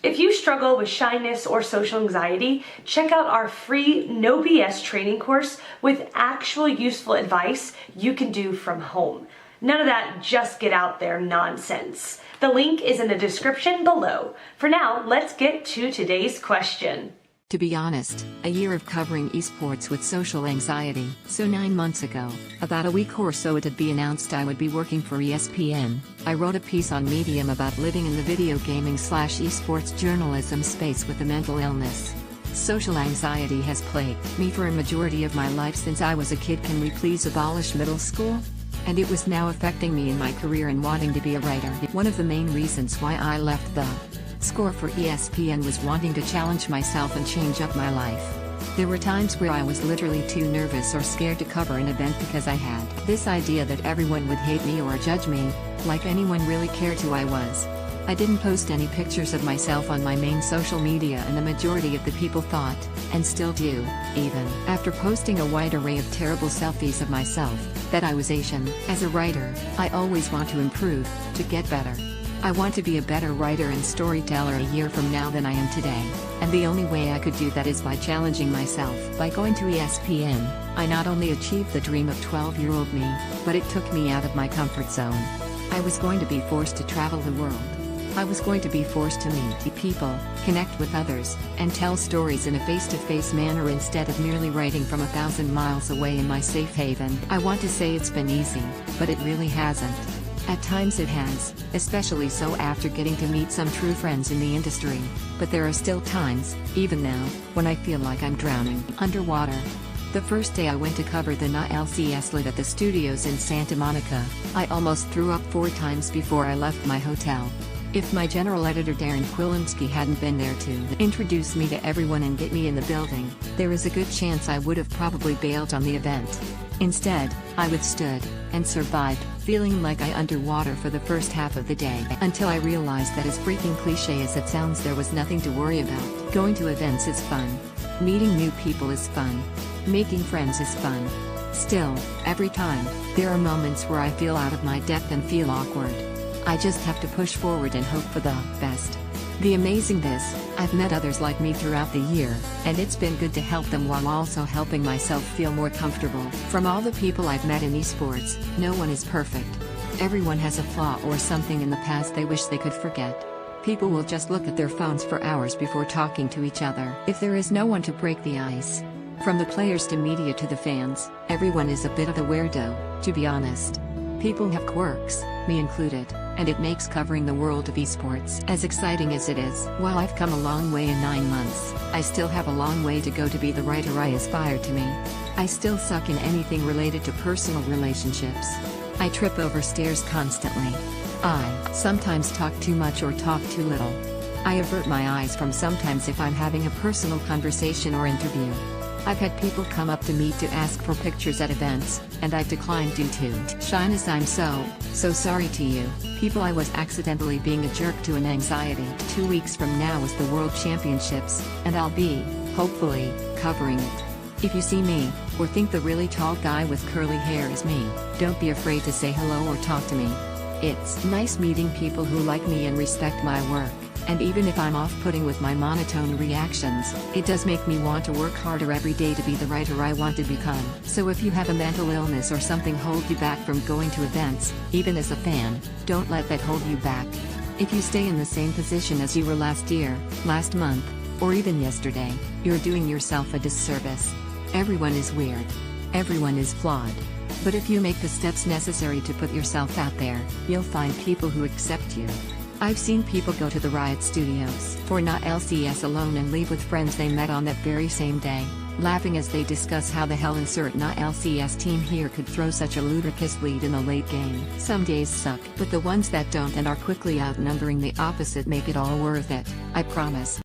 If you struggle with shyness or social anxiety, check out our free No BS training course with actual useful advice you can do from home. None of that just get out there nonsense. The link is in the description below. For now, let's get to today's question. To be honest, a year of covering esports with social anxiety. So 9 months ago, about a week or so it had been announced I would be working for ESPN. I wrote a piece on Medium about living in the video gaming/esports journalism space with a mental illness. Social anxiety has plagued me for a majority of my life since I was a kid. Can we please abolish middle school? And it was now affecting me in my career and wanting to be a writer. One of the main reasons why I left the score for ESPN was wanting to challenge myself and change up my life. There were times where I was literally too nervous or scared to cover an event because I had this idea that everyone would hate me or judge me, like anyone really cared who I was. I didn't post any pictures of myself on my main social media, and the majority of the people thought, and still do, even after posting a wide array of terrible selfies of myself, that I was Asian. As a writer, I always want to improve, to get better. I want to be a better writer and storyteller a year from now than I am today, and the only way I could do that is by challenging myself. By going to ESPN, I not only achieved the dream of 12-year-old me, but it took me out of my comfort zone. I was going to be forced to travel the world. I was going to be forced to meet people, connect with others, and tell stories in a face-to-face manner instead of merely writing from 1,000 miles away in my safe haven. I want to say it's been easy, but it really hasn't. At times it has, especially so after getting to meet some true friends in the industry, but there are still times, even now, when I feel like I'm drowning underwater. The first day I went to cover the LCS lit at the studios in Santa Monica, I almost threw up 4 times before I left my hotel. If my general editor Darren Kwilinski hadn't been there to introduce me to everyone and get me in the building, there is a good chance I would have probably bailed on the event. Instead, I withstood, and survived, feeling like I underwater for the first half of the day, until I realized that as freaking cliche as it sounds, there was nothing to worry about. Going to events is fun. Meeting new people is fun. Making friends is fun. Still, every time, there are moments where I feel out of my depth and feel awkward. I just have to push forward and hope for the best. The amazing this, I've met others like me throughout the year, and it's been good to help them while also helping myself feel more comfortable. From all the people I've met in esports, no one is perfect. Everyone has a flaw or something in the past they wish they could forget. People will just look at their phones for hours before talking to each other if there is no one to break the ice. From the players to media to the fans, everyone is a bit of a weirdo, to be honest. People have quirks, me included, and it makes covering the world of esports as exciting as it is. While I've come a long way in 9 months, I still have a long way to go to be the writer I aspire to be. I still suck in anything related to personal relationships. I trip over stairs constantly. I sometimes talk too much or talk too little. I avert my eyes from sometimes if I'm having a personal conversation or interview. I've had people come up to me to ask for pictures at events, and I've declined due to shyness. I'm so sorry to you, people. I was accidentally being a jerk to an anxiety. 2 weeks from now is the World Championships, and I'll be, hopefully, covering it. If you see me, or think the really tall guy with curly hair is me, don't be afraid to say hello or talk to me. It's nice meeting people who like me and respect my work. And even if I'm off-putting with my monotone reactions, it does make me want to work harder every day to be the writer I want to become. So if you have a mental illness or something hold you back from going to events, even as a fan, don't let that hold you back. If you stay in the same position as you were last year, last month, or even yesterday, you're doing yourself a disservice. Everyone is weird. Everyone is flawed. But if you make the steps necessary to put yourself out there, you'll find people who accept you. I've seen people go to the Riot Studios for LCS alone and leave with friends they met on that very same day, laughing as they discuss how the hell insert LCS team here could throw such a ludicrous lead in the late game. Some days suck, but the ones that don't and are quickly outnumbering the opposite make it all worth it, I promise.